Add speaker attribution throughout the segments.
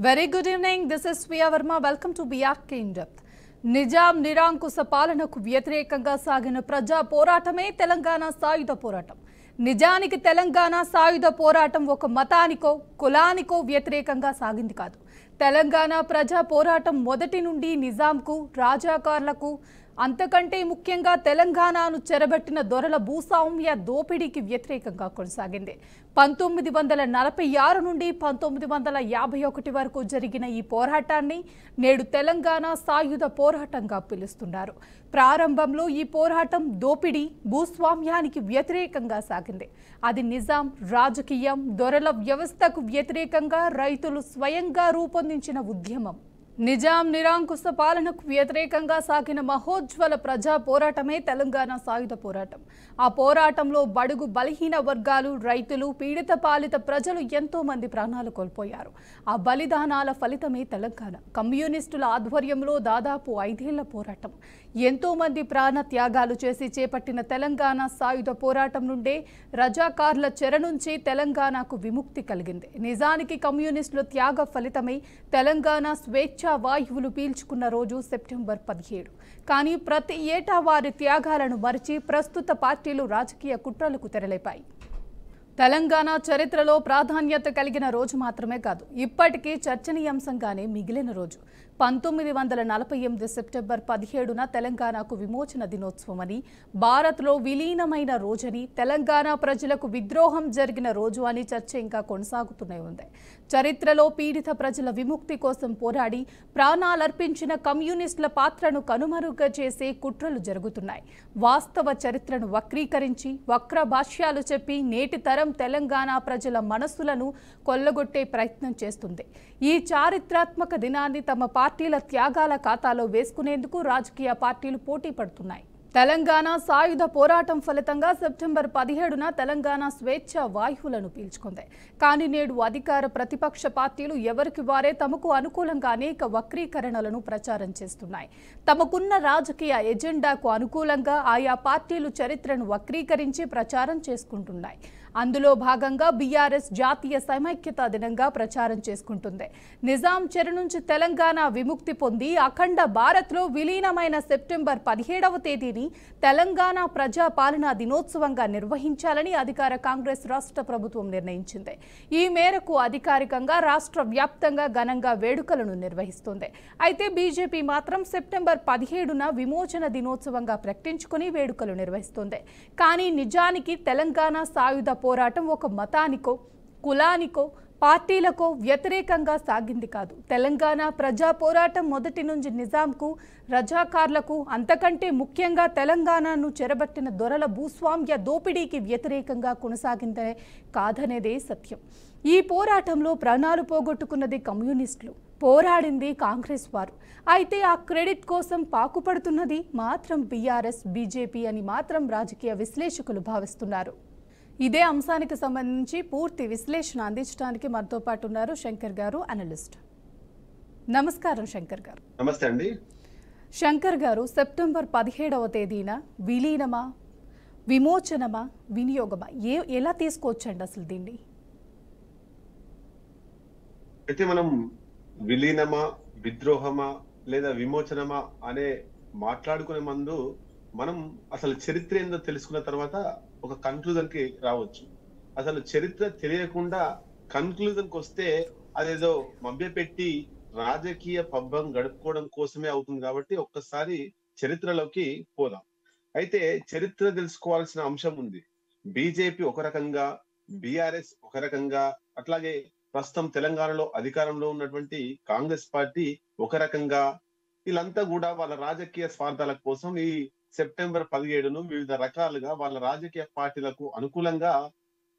Speaker 1: Very good evening. This is Swiya Verma. Welcome to BRK in Depth. Nizam నిరంకుశ పాలనకు వ్యతిరేకంగా సాగిన ప్రజా పోరాటమే తెలంగాణ సాయుధ పోరాటం. నిజానికి తెలంగాణ సాయుధ పోరాటం ఒక మతానికో కులానికో వ్యతిరేకంగా సాగింది కాదు. తెలంగాణ ప్రజా పోరాటం మొదటి నుండి నిజాంకు రాజాకార్లకు అంతకంటే ముఖ్యంగా తెలంగాణను చెరబట్టిన దొరల భూస్వామ్య దోపిడీకి వ్యతిరేకంగా కొనసాగింది. 1946 నుండి 1951 వరకు జరిగిన ఈ పోరాటాన్ని నేడు తెలంగాణ సాయుధ పోరాటంగా పిలుస్తున్నారు. ప్రారంభంలో ఈ పోరాటం దోపిడీ భూస్వామ్యానికి వ్యతిరేకంగా సాగింది. అది నిజాం రాజకీయం దొరల వ్యవస్థకు వ్యతిరేకంగా రైతులు స్వయంగా రూపొందించిన ఉద్యమం. నిజాం నిరంకుశ పాలనకు వ్యతిరేకంగా సాగిన మహోజ్వల ప్రజా పోరాటమే తెలంగాణ సాయుధ పోరాటం. ఆ పోరాటంలో బడుగు బలహీన వర్గాలు రైతులు పీడిత పాలిత ప్రజలు ఎంతో మంది ప్రాణాలు కోల్పోయారు. ఆ బలిదానాల ఫలితమే తెలంగాణ. కమ్యూనిస్టుల ఆధ్వర్యంలో దాదాపు 5 ఏళ్ల పోరాటం, ఎంతో మంది ప్రాణ త్యాగాలు చేసి చేపట్టిన తెలంగాణ సాయుధ పోరాటం నుండే రజాకార్ల చెర నుంచి తెలంగాణకు విముక్తి కలిగింది. నిజానికి కమ్యూనిస్టుల త్యాగ ఫలితమై తెలంగాణ స్వేచ్ఛ వాయువులు పీల్చుకున్న రోజు సెప్టెంబర్ 17. కానీ ప్రతి ఏటా వారి త్యాగాలను మరిచి ప్రస్తుత పార్టీలు రాజకీయ కుట్రలకు తెరలేపాయి. తెలంగాణ చరిత్రలో ప్రాధాన్యత కలిగిన రోజు మాత్రమే కాదు, ఇప్పటికీ చర్చనీయాంశంగానే మిగిలిన రోజు. 1948 సెప్టెంబర్ 17న తెలంగాణకు విమోచన దినోత్సవమని, భారత్లో విలీనమైన రోజని, తెలంగాణ ప్రజలకు విద్రోహం జరిగిన రోజు అని చర్చ ఇంకా కొనసాగుతూనే ఉంది. చరిత్రలో పీడిత ప్రజల విముక్తి కోసం పోరాడి ప్రాణాలర్పించిన కమ్యూనిస్టుల పాత్రను కనుమరుగ చేసే కుట్రలు జరుగుతున్నాయి. వాస్తవ చరిత్రను వక్రీకరించి వక్ర భాష్యాలు చెప్పి నేటి తరం తెలంగాణ ప్రజల మనస్సులను కొల్లగొట్టే ప్రయత్నం చేస్తుంది. ఈ చారిత్రాత్మక దినాన్ని తమ పార్టీల త్యాగాల ఖాతాలో వేసుకునేందుకు రాజకీయ పార్టీలు పోటీ పడుతున్నాయి. తెలంగాణ సాయుధ పోరాటం ఫలితంగా సెప్టెంబర్ 17న తెలంగాణ స్వేచ్ఛ వాయువులను పీల్చుకుంది. కానీ నేడు అధికార ప్రతిపక్ష పార్టీలు ఎవరికి వారే తమకు అనుకూలంగా అనేక వక్రీకరణలను ప్రచారం చేస్తున్నాయి. తమకున్న రాజకీయ ఎజెండాకు అనుకూలంగా ఆయా పార్టీలు చరిత్రను వక్రీకరించి ప్రచారం చేసుకుంటున్నాయి. అందులో భాగంగా బీఆర్ఎస్ జాతీయ సమైక్యతా దినంగా ప్రచారం చేసుకుంటుంది. నిజాం చెర నుంచి తెలంగాణ విముక్తి పొంది అఖండ భారత్లో విలీనమైన సెప్టెంబర్ 17వ తేదీని తెలంగాణ ప్రజా పాలనా దినోత్సవంగా నిర్వహించాలని అధికార కాంగ్రెస్ రాష్ట్ర ప్రభుత్వం నిర్ణయించింది. ఈ మేరకు అధికారికంగా రాష్ట్ర వ్యాప్తంగా ఘనంగా వేడుకలను నిర్వహిస్తుంది. అయితే బీజేపీ మాత్రం సెప్టెంబర్ 17న విమోచన దినోత్సవంగా ప్రకటించుకుని వేడుకలు నిర్వహిస్తుంది. కానీ నిజానికి తెలంగాణ సాయుధ పోరాటం ఒక మతానికో కులానికో పార్టీలకో వ్యతిరేకంగా సాగింది కాదు. తెలంగాణ ప్రజా పోరాటం మొదటి నుంచి నిజాంకు రజాకార్లకు అంతకంటే ముఖ్యంగా తెలంగాణను చెరబట్టిన దొరల భూస్వామ్య దోపిడీకి వ్యతిరేకంగా కొనసాగిందే కాదనేదే సత్యం. ఈ పోరాటంలో ప్రాణాలు పోగొట్టుకున్నది కమ్యూనిస్టులు, పోరాడింది కాంగ్రెస్ వారు. అయితే ఆ క్రెడిట్ కోసం పాకుపడుతున్నది మాత్రం బీఆర్ఎస్ బీజేపీ అని మాత్రం రాజకీయ విశ్లేషకులు భావిస్తున్నారు. ఇదే అంశానికి సంబంధించి పూర్తి విశ్లేషణ అందించడానికి మనతో పాటు ఉన్నారు శంకర్ గారు, అనలిస్ట్. నమస్కారం శంకర్ గారు.
Speaker 2: నమస్తే అండి.
Speaker 1: శంకర్ గారు, సెప్టెంబర్ 17వ తేదీన విలీనమా విమోచనమా వినియోగమా ఎలా తీసుకోవచ్చండి అసలు దీన్ని?
Speaker 2: అయితే మనం విలీనమా విద్రోహమా లేదా విమోచనమా అనే మాట్లాడుకునే ముందు మనం అసలు చరిత్ర ఏందో తెలుసుకున్న తర్వాత ఒక కన్క్లూజన్ కి రావచ్చు. అసలు చరిత్ర తెలియకుండా కన్క్లూజన్ కి వస్తే అదేదో మభ్యపెట్టి రాజకీయ పబ్బం గడుపుకోవడం కోసమే అవుతుంది. కాబట్టి ఒక్కసారి చరిత్రలోకి పోదాం. అయితే చరిత్ర తెలుసుకోవాల్సిన అంశం ఉంది. బీజేపీ ఒక రకంగా, బీఆర్ఎస్ ఒక రకంగా, అట్లాగే ప్రస్తుతం తెలంగాణలో అధికారంలో ఉన్నటువంటి కాంగ్రెస్ పార్టీ ఒక రకంగా, వీళ్ళంతా కూడా వాళ్ళ రాజకీయ స్వార్థాల కోసం ఈ సెప్టెంబర్ 17ను వివిధ రకాలుగా వాళ్ళ రాజకీయ పార్టీలకు అనుకూలంగా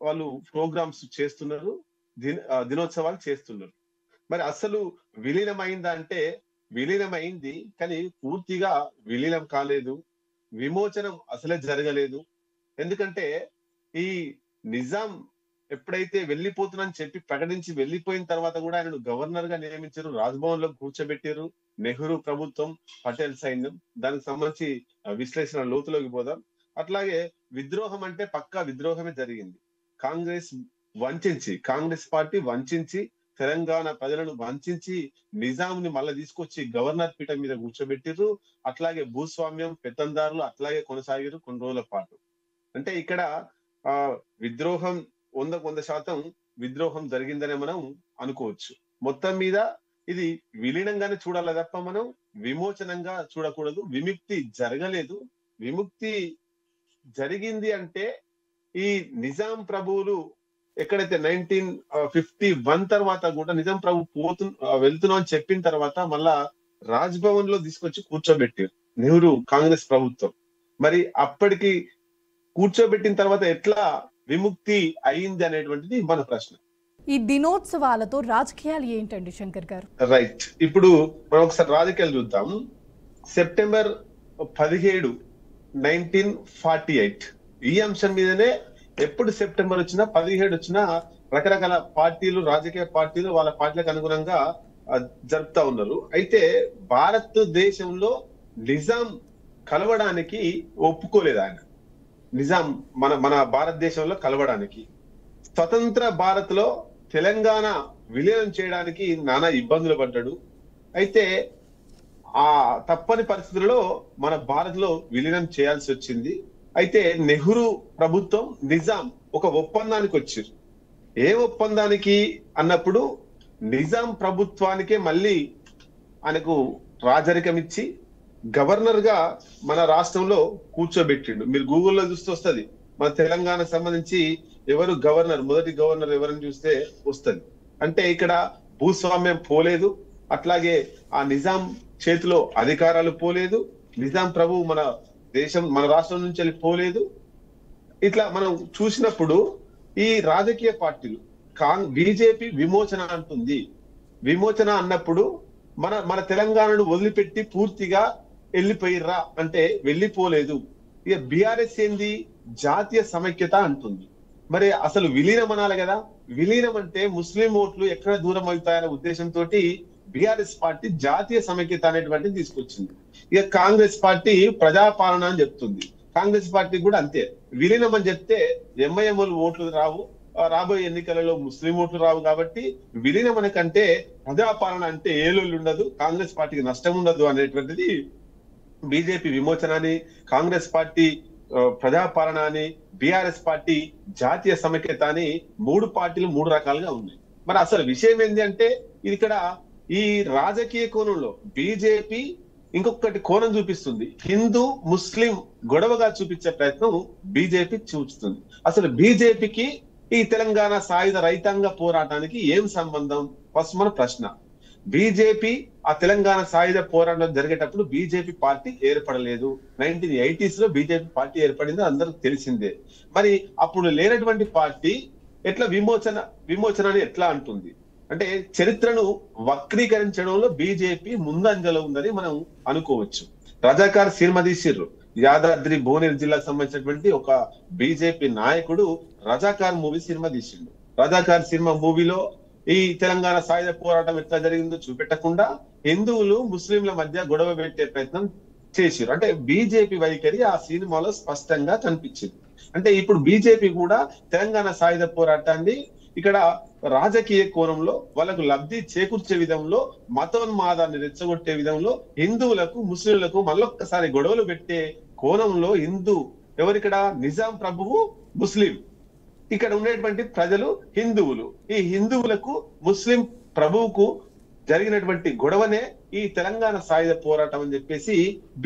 Speaker 2: వాళ్ళు ప్రోగ్రామ్స్ చేస్తున్నారు, దినోత్సవాలు చేస్తున్నారు. మరి అసలు విలీనమైందా అంటే విలీనమైంది, కానీ పూర్తిగా విలీనం కాలేదు. విమోచనం అసలే జరగలేదు. ఎందుకంటే ఈ నిజాం ఎప్పుడైతే వెళ్ళిపోతున్నాని చెప్పి ప్రకటించి వెళ్ళిపోయిన తర్వాత కూడా ఆయనను గవర్నర్ గా నియమించారు, రాజ్భవన్ లో కూర్చోబెట్టారు నెహ్రూ ప్రభుత్వం, పటేల్ సైన్యం. దానికి సంబంధించి విశ్లేషణ లోతులోకి పోదాం. అట్లాగే విద్రోహం అంటే పక్కా విద్రోహమే జరిగింది. కాంగ్రెస్ పార్టీ వంచించి తెలంగాణ ప్రజలను వంచి నిజాంని మళ్ళీ తీసుకొచ్చి గవర్నర్ పీఠం మీద కూర్చోబెట్టిర్రు. అట్లాగే భూస్వామ్యం పెత్తందారులు అట్లాగే కొనసాగిరు కొన్ని రోజుల పాటు. అంటే ఇక్కడ ఆ విద్రోహం 100% విద్రోహం జరిగిందనే మనం అనుకోవచ్చు. మొత్తం మీద ఇది విలీనంగానే చూడాలి తప్ప మనం విమోచనంగా చూడకూడదు. విముక్తి జరగలేదు. విముక్తి జరిగింది అంటే ఈ నిజాం ప్రభువులు ఎక్కడైతే 1951 తర్వాత కూడా నిజాం ప్రభు వెళ్తున్నాం అని చెప్పిన తర్వాత మళ్ళా రాజ్ భవన్ లో తీసుకొచ్చి కూర్చోబెట్టారు నెహ్రూ కాంగ్రెస్ ప్రభుత్వం. మరి అప్పటికి కూర్చోబెట్టిన తర్వాత ఎట్లా విముక్తి అయింది అనేటువంటిది మన ప్రశ్న.
Speaker 1: ఈ దినోత్సవాలతో రాజకీయాలు ఏంటండి శంకర్ గారు?
Speaker 2: రైట్, ఇప్పుడు మనం ఒకసారి రాజకీయాలు చూద్దాం. సెప్టెంబర్ 17, 1948 ఈ అంశం మీదనే ఎప్పుడు సెప్టెంబర్ వచ్చినా 17 వచ్చినా రకరకాల పార్టీలు, రాజకీయ పార్టీలు వాళ్ళ పార్టీలకు అనుగుణంగా జరుపుతా ఉన్నారు. అయితే భారతదేశంలో నిజాం కలవడానికి ఒప్పుకోలేదు ఆయన. నిజాం మన భారతదేశంలో కలవడానికి, స్వతంత్ర భారత్ లో తెలంగాణ విలీనం చేయడానికి నానా ఇబ్బందులు పడ్డాడు. అయితే ఆ తప్పని పరిస్థితుల్లో మన భారత్ లో విలీనం చేయాల్సి వచ్చింది. అయితే నెహ్రూ ప్రభుత్వం నిజాం ఒక ఒప్పందానికి వచ్చారు. ఏ ఒప్పందానికి అన్నప్పుడు నిజాం ప్రభుత్వానికే మళ్ళీ ఆయనకు రాజరికం ఇచ్చి గవర్నర్ గా మన రాష్ట్రంలో కూర్చోబెట్టిండు. మీరు గూగుల్లో చూస్తే వస్తుంది మన తెలంగాణకు సంబంధించి ఎవరు గవర్నర్, మొదటి గవర్నర్ ఎవరని చూస్తే వస్తుంది. అంటే ఇక్కడ భూస్వామ్యం పోలేదు, అట్లాగే ఆ నిజాం చేతిలో అధికారాలు పోలేదు, నిజాం ప్రభు మన రాష్ట్రం నుంచి వెళ్ళి పోలేదు. ఇట్లా మనం చూసినప్పుడు ఈ రాజకీయ పార్టీలు బీజేపీ విమోచన అంటుంది. విమోచన అన్నప్పుడు మన తెలంగాణను వదిలిపెట్టి పూర్తిగా వెళ్ళిపోయిర్రా అంటే వెళ్ళిపోలేదు. ఇక బీఆర్ఎస్ ఏంది, జాతీయ సమైక్యత అంటుంది. మరి అసలు విలీనం అనాలి కదా. విలీనం అంటే ముస్లిం ఓట్లు ఎక్కడ దూరం అవుతాయనే ఉద్దేశంతో బీఆర్ఎస్ పార్టీ జాతీయ సమైక్యత అనేటువంటిది తీసుకొచ్చింది. ఇక కాంగ్రెస్ పార్టీ ప్రజాపాలన అని చెప్తుంది. కాంగ్రెస్ పార్టీ కూడా అంతే. విలీనం అని చెప్తే ఎంఐఎంలు ఓట్లు రావు, రాబోయే ఎన్నికలలో ముస్లిం ఓట్లు రావు. కాబట్టి విలీనం అనే కంటే ప్రజాపాలన అంటే ఏలూళ్ళు ఉండదు, కాంగ్రెస్ పార్టీకి నష్టం ఉండదు అనేటువంటిది బీజేపీ విమోచన అని, కాంగ్రెస్ పార్టీ ప్రజాపాలన అని, బీఆర్ఎస్ పార్టీ జాతీయ సమైక్యత అని 3 పార్టీలు 3 రకాలుగా ఉన్నాయి. మరి అసలు విషయం ఏంటి అంటే ఇక్కడ ఈ రాజకీయ కోణంలో బీజేపీ ఇంకొకటి కోణం చూపిస్తుంది. హిందూ ముస్లిం గొడవగా చూపించే ప్రయత్నం బీజేపీ చూపిస్తుంది. అసలు బీజేపీకి ఈ తెలంగాణ సాయుధ రైతాంగ పోరాటానికి ఏం సంబంధం? ఫస్ట్ మన ప్రశ్న. బీజేపీ ఆ తెలంగాణ సాయుధ పోరాటం జరిగేటప్పుడు బీజేపీ పార్టీ ఏర్పడలేదు. 1980s లో బీజేపీ పార్టీ ఏర్పడింది అందరికి తెలిసిందే. మరి అప్పుడు లేనటువంటి పార్టీ ఎట్లా విమోచన అని ఎట్లా అంటుంది అంటే చరిత్రను వక్రీకరించడంలో బీజేపీ ముందంజలో ఉందని మనం అనుకోవచ్చు. రజాకార్ సినిమా తీసిర్రు. యాదాద్రి భువనగిరి జిల్లాకు సంబంధించినటువంటి ఒక బీజేపీ నాయకుడు రజాకార్ సినిమా తీసిండు. రజాకార్ సినిమా మూవీలో ఈ తెలంగాణ సాయుధ పోరాటం ఎట్లా జరిగిందో చూపెట్టకుండా హిందువులు ముస్లింల మధ్య గొడవ పెట్టే ప్రయత్నం చేసిరు. అంటే బీజేపీ వైఖరి ఆ సినిమాలో స్పష్టంగా కనిపించింది. అంటే ఇప్పుడు బీజేపీ కూడా తెలంగాణ సాయుధ పోరాటాన్ని ఇక్కడ రాజకీయ కోణంలో వాళ్ళకు లబ్ధి చేకూర్చే విధంలో, మతోన్మాదాన్ని రెచ్చగొట్టే విధంలో, హిందువులకు ముస్లింలకు మళ్ళొక్కసారి గొడవలు పెట్టే కోణంలో ఎవరిక్కడ నిజాం ప్రభువు ముస్లిం, ఇక్కడ ఉండేటువంటి ప్రజలు హిందువులు. ఈ హిందువులకు ముస్లిం ప్రభువుకు జరిగినటువంటి గొడవనే ఈ తెలంగాణ సాయుధ పోరాటం అని చెప్పేసి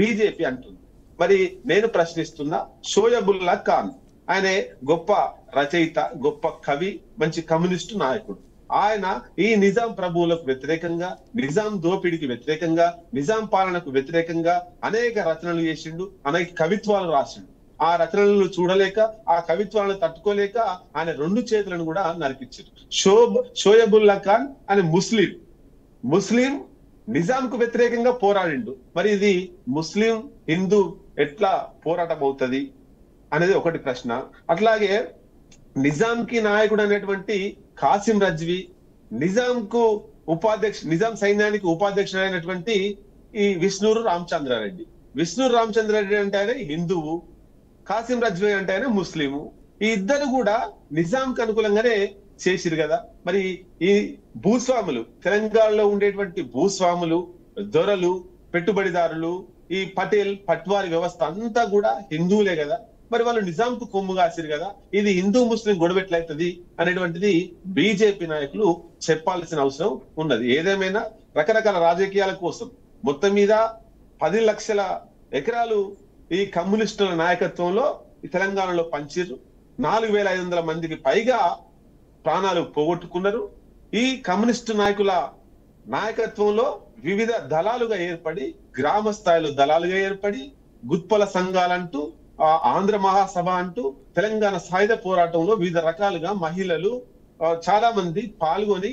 Speaker 2: బీజేపీ అంటుంది. మరి నేను ప్రశ్నిస్తున్నా, షోయబుల్లా ఖాన్ ఆయన గొప్ప రచయిత, గొప్ప కవి, మంచి కమ్యూనిస్టు నాయకుడు. ఆయన ఈ నిజాం ప్రభువులకు వ్యతిరేకంగా, నిజాం దోపిడికి వ్యతిరేకంగా, నిజాం పాలనకు వ్యతిరేకంగా అనేక రచనలు చేసిండు, అనేక కవిత్వాలు రాసిండు. ఆ రచనలను చూడలేక, ఆ కవిత్వాలను తట్టుకోలేక ఆయన 2 చేతులను కూడా నరికించారు. షోయబుల్లా ఖాన్ ఆయన ముస్లిం నిజాంకు వ్యతిరేకంగా పోరాడిండు. మరి ఇది ముస్లిం హిందూ ఎట్లా పోరాటం అవుతుంది అనేది ఒకటి ప్రశ్న. అట్లాగే నిజాంకి నాయకుడు అనేటువంటి కాసిం రజ్వీ, నిజాం సైన్యానికి ఉపాధ్యక్షుడైనటువంటి ఈ విష్ణూరు రామచంద్రారెడ్డి అంటే ఆయన హిందువు, కాసిం రజ్వీ అంటే ఆయన ముస్లిము. ఈ ఇద్దరు కూడా నిజాంకి అనుకూలంగానే చేసిరు కదా. మరి ఈ భూస్వాములు, తెలంగాణలో ఉండేటువంటి భూస్వాములు, దొరలు, పెట్టుబడిదారులు, ఈ పటేల్ పట్వారి వ్యవస్థ అంతా కూడా హిందువులే కదా. మరి వాళ్ళు నిజాంకు కొమ్ము కాసిరు కదా. ఇది హిందూ ముస్లిం గొడవ ఎట్లయితది అనేటువంటిది బీజేపీ నాయకులు చెప్పాల్సిన అవసరం ఉన్నది. ఏదేమైనా రకరకాల రాజకీయాల కోసం మొత్తం మీద 10 లక్షల ఎకరాలు ఈ కమ్యూనిస్టుల నాయకత్వంలో ఈ తెలంగాణలో పంచిర్రు. 4,500 మందికి పైగా ప్రాణాలు పోగొట్టుకున్నారు. ఈ కమ్యూనిస్టు నాయకుల నాయకత్వంలో వివిధ దళాలుగా ఏర్పడి, గ్రామ స్థాయిలో దళాలుగా ఏర్పడి, గుత్పల సంఘాలంటూ, ఆంధ్ర మహాసభ అంటూ తెలంగాణ సాయుధ పోరాటంలో వివిధ రకాలుగా మహిళలు చాలా మంది పాల్గొని,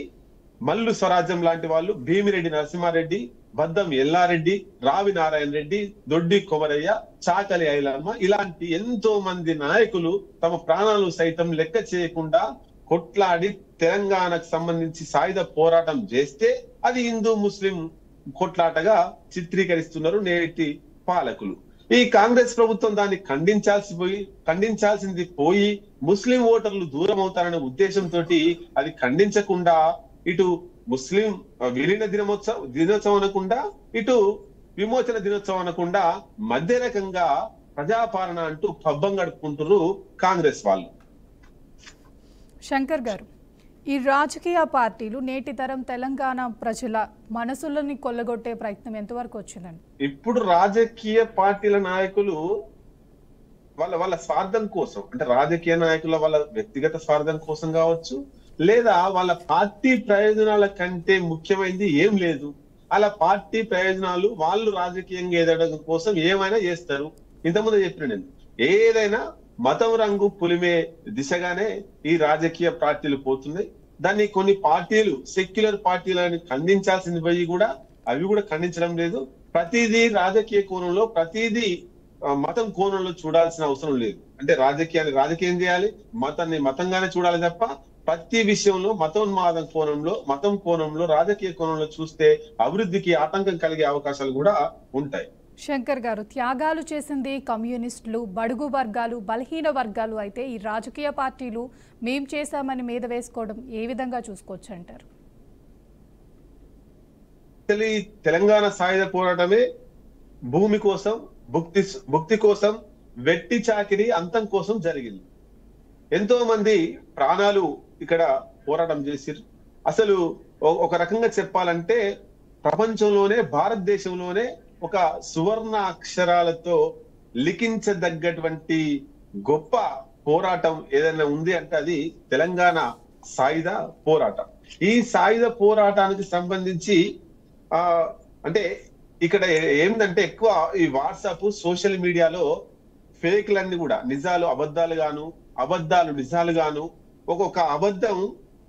Speaker 2: మల్లు స్వరాజ్యం లాంటి వాళ్ళు, భీమిరెడ్డి నరసింహారెడ్డి, బద్దం ఎల్లారెడ్డి, రావి నారాయణ రెడ్డి, దొడ్డి కొమరయ్య, చాకలి ఐలమ్మ ఇలాంటి ఎంతో మంది నాయకులు తమ ప్రాణాలు సైతం లెక్క చేయకుండా కొట్లాడి తెలంగాణకు సంబంధించి సాయుధ పోరాటం చేస్తే అది హిందూ ముస్లిం కొట్లాటగా చిత్రీకరిస్తున్నారు నేటి పాలకులు. ఈ కాంగ్రెస్ ప్రభుత్వం దాన్ని ఖండించాల్సింది పోయి ముస్లిం ఓటర్లు దూరం అవుతారనే ఉద్దేశంతో అది ఖండించకుండా ఇటు ముస్లిం విలీన దినోత్సవం అనకుండా, ఇటు విమోచన దినోత్సవం అనకుండా మధ్య రకంగా ప్రజాపాలన అంటూ పబ్బం గడుపుకుంటారు కాంగ్రెస్ వాళ్ళు.
Speaker 1: శంకర్ గారు, ఈ రాజకీయ పార్టీలు నేటి తరం తెలంగాణ ప్రజల మనసులని కొల్లగొట్టే ప్రయత్నం ఎంతవరకు వచ్చిందండి?
Speaker 2: ఇప్పుడు రాజకీయ పార్టీల నాయకులు వాళ్ళ స్వార్థం కోసం, అంటే రాజకీయ నాయకుల వాళ్ళ వ్యక్తిగత స్వార్థం కోసం కావచ్చు, లేదా వాళ్ళ పార్టీ ప్రయోజనాల కంటే ముఖ్యమైనది ఏం లేదు. అలా పార్టీ ప్రయోజనాలు వాళ్ళు రాజకీయంగా ఎదగడం కోసం ఏమైనా చేస్తారు. ఇంతకుముందు చెప్పిన నేను, ఏదైనా మతం రంగు పులిమే దిశగానే ఈ రాజకీయ పార్టీలు పోతున్నాయి. దాన్ని కొన్ని పార్టీలు సెక్యులర్ పార్టీలని ఖండించాల్సింది పోయి కూడా అవి కూడా ఖండించడం లేదు. ప్రతిదీ రాజకీయ కోణంలో, ప్రతిదీ మతం కోణంలో చూడాల్సిన అవసరం లేదు. అంటే రాజకీయాన్ని రాజకీయం చేయాలి, మతాన్ని మతంగానే చూడాలి తప్ప ప్రతి విషయంలో మతోన్మాదం కోణంలో, మతం కోణంలో, రాజకీయ కోణంలో చూస్తే అభివృద్ధికి ఆటంకం కలిగే అవకాశాలు కూడా ఉంటాయి.
Speaker 1: శంకర్ గారు, త్యాగాలు చేసింది కమ్యూనిస్టులు, బడుగు వర్గాలు, బలహీన వర్గాలు అయితే ఈ రాజకీయ పార్టీలు మేం చేశామని మీద వేసుకోవడం ఏ విధంగా చూసుకోవచ్చు అంటారు?
Speaker 2: తెలంగాణ సాయుధ పోరాటమే భూమి కోసం, భుక్తి కోసం, వెట్టి చాకిరి అంతం కోసం జరిగింది. ఎంతో మంది ప్రాణాలు ఇక్కడ పోరాటం చేసిరు. అసలు ఒక రకంగా చెప్పాలంటే ప్రపంచంలోనే, భారతదేశంలోనే ఒక సువర్ణ అక్షరాలతో లిఖించదగ్గటువంటి గొప్ప పోరాటం ఏదైనా ఉంది అంటే అది తెలంగాణ సాయుధ పోరాటం. ఈ సాయుధ పోరాటానికి సంబంధించి అంటే ఇక్కడ ఏమిటంటే ఎక్కువ ఈ వాట్సాప్, సోషల్ మీడియాలో ఫేక్లన్నీ కూడా నిజాలు అబద్ధాలు గాను, అబద్ధాలు నిజాలు గాను, ఒక్కొక్క అబద్ధం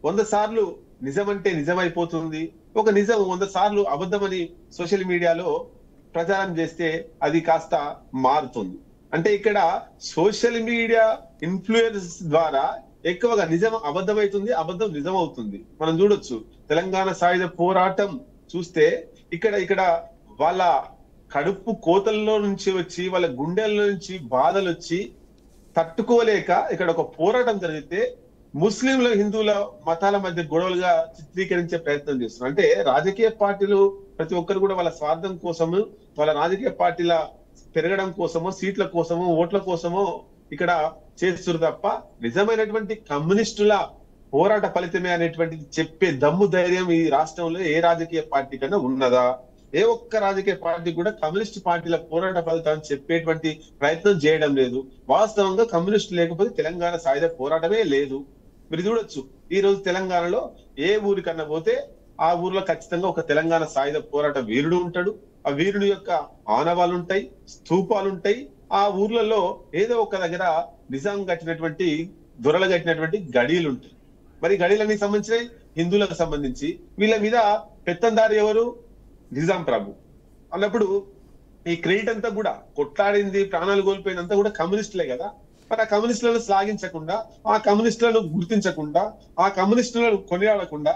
Speaker 2: 100 సార్లు నిజమంటే నిజమైపోతుంది, ఒక నిజం 100 సార్లు అబద్ధమని సోషల్ మీడియాలో ప్రచారం చేస్తే అది కాస్త మారుతుంది. అంటే ఇక్కడ సోషల్ మీడియా ఇన్ఫ్లుయెన్స్ ద్వారా ఎక్కువగా నిజం అబద్ధమవుతుంది, అబద్ధం నిజం అవుతుంది. మనం చూడొచ్చు తెలంగాణ సాయుధ పోరాటం చూస్తే ఇక్కడ వాళ్ళ కడుపు కోతల్లో నుంచి వచ్చి, వాళ్ళ గుండెల్లో నుంచి బాధలు వచ్చి తట్టుకోలేక ఇక్కడ ఒక పోరాటం జరిగితే ముస్లింల, హిందువుల మతాల మధ్య గొడవలుగా చిత్రీకరించే ప్రయత్నం చేస్తున్నారు. అంటే రాజకీయ పార్టీలు ప్రతి ఒక్కరు కూడా వాళ్ళ స్వార్థం కోసము, వాళ్ళ రాజకీయ పార్టీల పెరగడం కోసమో, సీట్ల కోసమో, ఓట్ల కోసమో ఇక్కడ చేస్తున్నారు తప్ప నిజమైనటువంటి కమ్యూనిస్టుల పోరాట ఫలితమే అనేటువంటిది చెప్పే దమ్ము ధైర్యం ఈ రాష్ట్రంలో ఏ రాజకీయ పార్టీ కన్నా ఉన్నదా? ఏ ఒక్క రాజకీయ పార్టీ కూడా కమ్యూనిస్ట్ పార్టీల పోరాట ఫలితాన్ని చెప్పేటువంటి ప్రయత్నం చేయడం లేదు. వాస్తవంగా కమ్యూనిస్టు లేకపోతే తెలంగాణ సాయుధ పోరాటమే లేదు. మీరు చూడొచ్చు, ఈ రోజు తెలంగాణలో ఏ ఊరికన్నా పోతే ఆ ఊర్లో ఖచ్చితంగా ఒక తెలంగాణ సాయుధ పోరాట వీరుడు ఉంటాడు. ఆ వీరుడి యొక్క ఆనవాళ్ళు ఉంటాయి, స్తూపాలు ఉంటాయి. ఆ ఊర్లలో ఏదో ఒక దగ్గర నిజాం కట్టినటువంటి, దొరలు కట్టినటువంటి గడీలు ఉంటాయి. మరి గడీలన్నీ సంబంధించినవి హిందువులకు సంబంధించి. వీళ్ళ మీద పెత్తందారి ఎవరు? నిజాం ప్రభు అన్నప్పుడు ఈ క్రెడిట్ అంతా కూడా కొట్లాడింది, ప్రాణాలు కోల్పోయినంతా కూడా కమ్యూనిస్టులే కదా. మరి ఆ కమ్యూనిస్టులను శ్లాఘించకుండా, ఆ కమ్యూనిస్టులను గుర్తించకుండా, ఆ కమ్యూనిస్టులను కొనియాడకుండా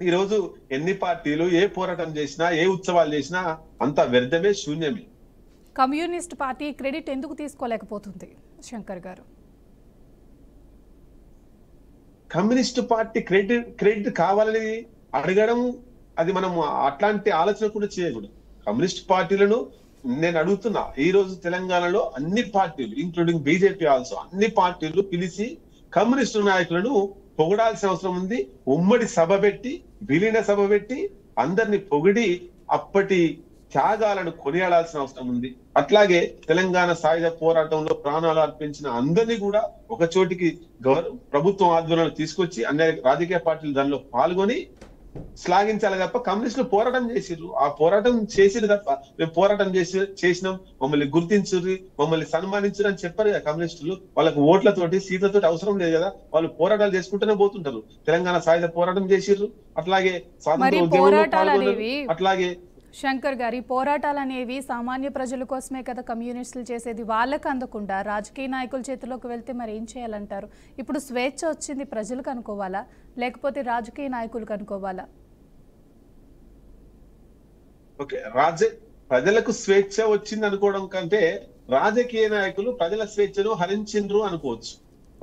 Speaker 2: ఈ రోజు ఎన్ని పార్టీలు ఏ పోరాటం చేసినా, ఏ ఉత్సవాలు చేసినా అంత వ్యర్థమే, శూన్యమే.
Speaker 1: కమ్యూనిస్ట్ పార్టీ క్రెడిట్ ఎందుకు తీసుకోలేకపోతుంది శంకర్ గారు?
Speaker 2: కమ్యూనిస్ట్ పార్టీ క్రెడిట్ కావాలని అడగడం, అది మనం అట్లాంటి ఆలోచన కూడా చేయకూడదు. కమ్యూనిస్ట్ పార్టీలను నేను అడుగుతున్నా, ఈ రోజు తెలంగాణలో అన్ని పార్టీలు ఇంక్లూడింగ్ బీజేపీ ఆల్సో అన్ని పార్టీలు పిలిచి కమ్యూనిస్టు నాయకులను పొగడాల్సిన అవసరం ఉంది. ఉమ్మడి సభ పెట్టి, విలీన సభ పెట్టి అందరిని పొగిడి అప్పటి త్యాగాలను కొనియాడాల్సిన అవసరం ఉంది. అట్లాగే తెలంగాణ సాయుధ పోరాటంలో ప్రాణాలు అర్పించిన అందరినీ కూడా ఒక చోటికి ప్రభుత్వం ఆధ్వర్యంలో తీసుకొచ్చి అన్ని రాజకీయ పార్టీలు దానిలో పాల్గొని శ్లాఘించాలి తప్ప, కమ్యూనిస్టులు పోరాటం చేసిర్రు, ఆ పోరాటం చేసిరు తప్ప మేము పోరాటం చేసినాం, మమ్మల్ని గుర్తించుర్రి, మమ్మల్ని సన్మానించురు అని చెప్పారు కదా కమ్యూనిస్టులు. వాళ్ళకు ఓట్లతోటి సీట్లతోటి అవసరం లేదు కదా, వాళ్ళు పోరాటాలు చేసుకుంటూనే పోతుంటారు. తెలంగాణ సాయుధ పోరాటం చేసిర్రు, అట్లాగే స్వాతంత్ర ఉద్యమంలో పాల్గొన్నారు. అట్లాగే
Speaker 1: శంకర్ గారి పోరాటాలు అనేవి సామాన్య ప్రజల కోసమే కదా కమ్యూనిస్టులు చేసేది, వాళ్ళకు అందకుండా రాజకీయ నాయకుల చేతిలోకి వెళ్తే మరి ఏం చేయాలంటారు? ఇప్పుడు స్వేచ్ఛ వచ్చింది ప్రజలకు అనుకోవాలా, లేకపోతే రాజకీయ నాయకులకు అనుకోవాలా?
Speaker 2: ఓకే, ప్రజలకు స్వేచ్ఛ వచ్చింది అనుకోవడం కంటే రాజకీయ నాయకులు ప్రజల స్వేచ్ఛను హరించిండ్రు అనుకోవచ్చు.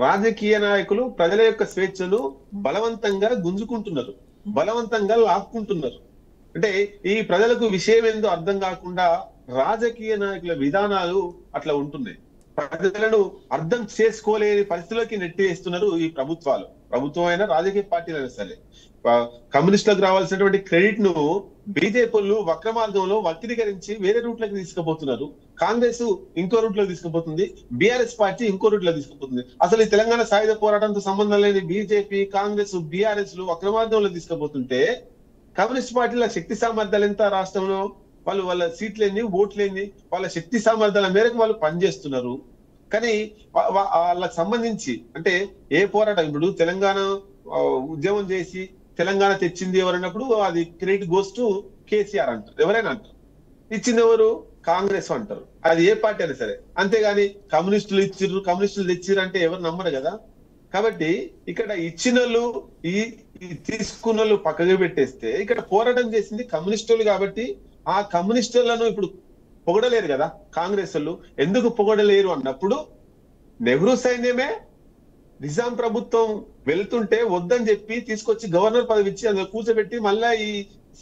Speaker 2: రాజకీయ నాయకులు ప్రజల యొక్క స్వేచ్ఛను బలవంతంగా గుంజుకుంటున్నారు, బలవంతంగా లాక్కుంటున్నారు. అంటే ఈ ప్రజలకు విషయం ఏందో అర్థం కాకుండా రాజకీయ నాయకుల విధానాలు అట్లా ఉంటున్నాయి. ప్రజలను అర్థం చేసుకోలేని పరిస్థితులకి నెట్టేస్తున్నారు ఈ ప్రభుత్వాలు. ప్రభుత్వం అయినా రాజకీయ పార్టీలు అయినా సరే. కమ్యూనిస్టులకు రావాల్సినటువంటి క్రెడిట్ ను బీజేపీలు వక్ర మార్గంలో వక్రీకరించి వేరే రూట్లకు తీసుకుపోతున్నారు. కాంగ్రెస్ ఇంకో రూట్ లో తీసుకుపోతుంది, బీఆర్ఎస్ పార్టీ ఇంకో రూట్ లో తీసుకుపోతుంది. అసలు ఈ తెలంగాణ సాయుధ పోరాటంతో సంబంధం లేని బీజేపీ, కాంగ్రెస్, బీఆర్ఎస్ లు వక్ర మార్గంలో తీసుకుపోతుంటే కమ్యూనిస్ట్ పార్టీల శక్తి సామర్థ్యాలు ఎంత రాష్ట్రంలో, వాళ్ళ సీట్లేని, ఓట్లేని, వాళ్ళ శక్తి సామర్థ్యాల మేరకు వాళ్ళు పనిచేస్తున్నారు. కానీ వాళ్ళకి సంబంధించి అంటే ఏ పోరాటం, ఇప్పుడు తెలంగాణ ఉద్యమం చేసి తెలంగాణ తెచ్చింది ఎవరన్నప్పుడు అది క్రెడిట్ గోస్ టు కేసీఆర్ అంటారు, ఎవరైనా అంటారు. ఇచ్చింది ఎవరు? కాంగ్రెస్ అంటారు, అది ఏ పార్టీ అయినా సరే. అంతేగాని కమ్యూనిస్టులు ఇచ్చిర్రు, కమ్యూనిస్టులు తెచ్చిర్రు అంటే ఎవరు నమ్మరు కదా. కాబట్టి ఇక్కడ ఇచ్చిన వాళ్ళు ఈ తీసుకున్న వాళ్ళు పక్కగా పెట్టేస్తే ఇక్కడ పోరాటం చేసింది కమ్యూనిస్టులు కాబట్టి ఆ కమ్యూనిస్టులను ఇప్పుడు పొగడలేరు కదా కాంగ్రెస్ వాళ్ళు. ఎందుకు పొగడలేరు అన్నప్పుడు నెహ్రూ సైన్యమే నిజాం ప్రభుత్వం వెళ్తుంటే వద్దని చెప్పి తీసుకొచ్చి గవర్నర్ పదవి ఇచ్చి అందులో కూర్చోబెట్టి మళ్ళా ఈ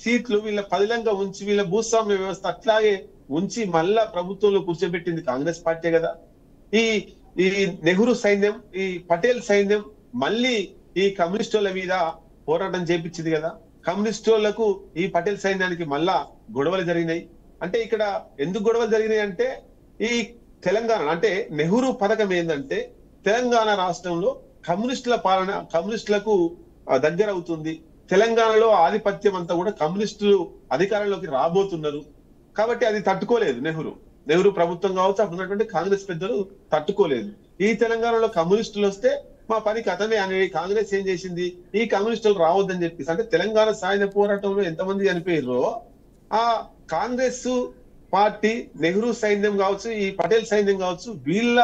Speaker 2: సీట్లు వీళ్ళ పదిలంగా ఉంచి వీళ్ళ భూస్వామ్య వ్యవస్థ అట్లాగే ఉంచి మళ్ళా ప్రభుత్వంలో కూర్చోబెట్టింది కాంగ్రెస్ పార్టీ కదా. ఈ నెహ్రూ సైన్యం, ఈ పటేల్ సైన్యం మళ్ళీ ఈ కమ్యూనిస్టుల మీద పోరాటం చేపించింది కదా. కమ్యూనిస్టులకు ఈ పటేల్ సైన్యానికి మళ్ళా గొడవలు జరిగినాయి. అంటే ఇక్కడ ఎందుకు గొడవలు జరిగినాయి అంటే ఈ తెలంగాణ అంటే నెహ్రూ పథకం ఏంటంటే తెలంగాణ రాష్ట్రంలో కమ్యూనిస్టుల పాలన కమ్యూనిస్టులకు దగ్గర అవుతుంది, తెలంగాణలో ఆధిపత్యం అంతా కూడా కమ్యూనిస్టులు అధికారంలోకి రాబోతున్నారు. కాబట్టి అది తట్టుకోలేదు నెహ్రూ ప్రభుత్వం కావచ్చు, అప్పుడు ఉన్నటువంటి కాంగ్రెస్ పెద్దలు తట్టుకోలేదు. ఈ తెలంగాణలో కమ్యూనిస్టులు వస్తే మా పని కథమే అని కాంగ్రెస్ ఏం చేసింది, ఈ కమ్యూనిస్టులు రావద్దని చెప్పేసి. అంటే తెలంగాణ సాయుధ పోరాటంలో ఎంతమంది చనిపోయారో ఆ కాంగ్రెస్ పార్టీ, నెహ్రూ సైన్యం కావచ్చు, ఈ పటేల్ సైన్యం కావచ్చు, వీళ్ళ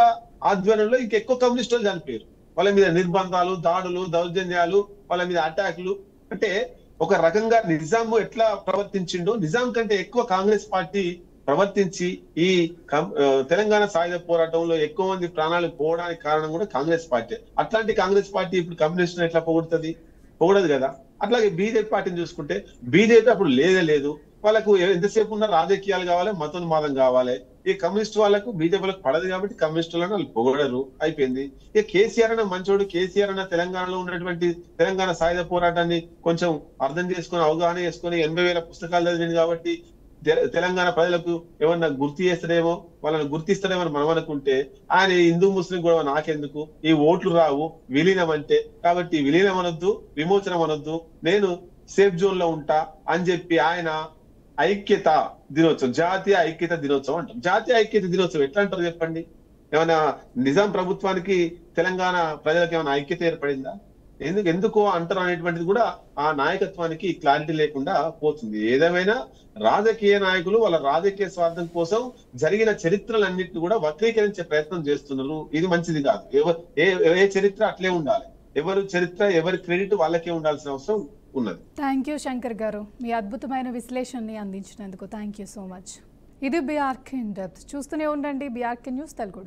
Speaker 2: ఆధ్వర్యంలో ఇంకెక్కువ కమ్యూనిస్టులు చనిపోయారు. వాళ్ళ మీద నిర్బంధాలు, దాడులు, దౌర్జన్యాలు, వాళ్ళ మీద అటాక్లు. అంటే ఒక రకంగా నిజాం ఎట్లా ప్రవర్తించిండో నిజాం కంటే ఎక్కువ కాంగ్రెస్ పార్టీ ప్రవర్తించి ఈ తెలంగాణ సాయుధ పోరాటంలో ఎక్కువ మంది ప్రాణాలు పోవడానికి కారణం కూడా కాంగ్రెస్ పార్టీ. అట్లాంటి కాంగ్రెస్ పార్టీ ఇప్పుడు కమ్యూనిస్టులను ఎట్లా పొగుడుతుంది? పొగడదు కదా. అట్లాగే బీజేపీ పార్టీని చూసుకుంటే బీజేపీ అప్పుడు లేదు, వాళ్ళకు ఎంతసేపు ఉన్న రాజకీయాలు కావాలి, మతోన్మాదం కావాలి. ఈ కమ్యూనిస్ట్ వాళ్ళకు బీజేపీలకు పడదు కాబట్టి కమ్యూనిస్టులను వాళ్ళు పొగడరు, అయిపోయింది. ఇక కేసీఆర్ అన్న మంచోడు, కేసీఆర్ అన్న తెలంగాణలో ఉన్నటువంటి తెలంగాణ సాయుధ పోరాటాన్ని కొంచెం అర్థం చేసుకుని అవగాహన చేసుకుని 80,000 పుస్తకాలు చదివింది కాబట్టి తెలంగాణ ప్రజలకు ఏమన్నా గుర్తు చేస్తాడేమో, వాళ్ళని గుర్తిస్తాడేమో మనం అనుకుంటే ఆయన హిందూ ముస్లిం కూడా నాకెందుకు, ఈ ఓట్లు రావు, విలీనం అంటే, కాబట్టి విలీనం అనొద్దు, విమోచనం అనొద్దు, నేను సేఫ్ జోన్ లో ఉంటా అని చెప్పి ఆయన ఐక్యత దినోత్సవం, జాతీయ ఐక్యత దినోత్సవం అంటాం. జాతీయ ఐక్యత దినోత్సవం ఎట్లా అంటారు చెప్పండి? ఏమైనా నిజాం ప్రభుత్వానికి తెలంగాణ ప్రజలకు ఏమైనా ఐక్యత ఏర్పడిందా? ఎందుకు అంటారు అనేటువంటిది కూడా ఆ నాయకత్వానికి క్లారిటీ లేకుండా పోతుంది. ఏదేమైనా రాజకీయ నాయకులు వాళ్ళ రాజకీయ స్వార్థం కోసం జరిగిన చరిత్రలన్నింటినీ కూడా వక్రీకరించే ప్రయత్నం చేస్తున్నారు. ఇది మంచిది కాదు. ఏ చరిత్ర అట్లే ఉండాలి. ఎవరి చరిత్ర, ఎవరి క్రెడిట్ వాళ్ళకే ఉండాల్సిన అవసరం ఉన్నది.
Speaker 1: థ్యాంక్ యూ శంకర్ గారు, మీ అద్భుతమైన విశ్లేషణని అందించినందుకు థ్యాంక్ యూ సో మచ్. ఇది బీఆర్కే ఇన్ డెప్త్. చూస్తూనే ఉండండి బీఆర్కే న్యూస్ తెలుగు.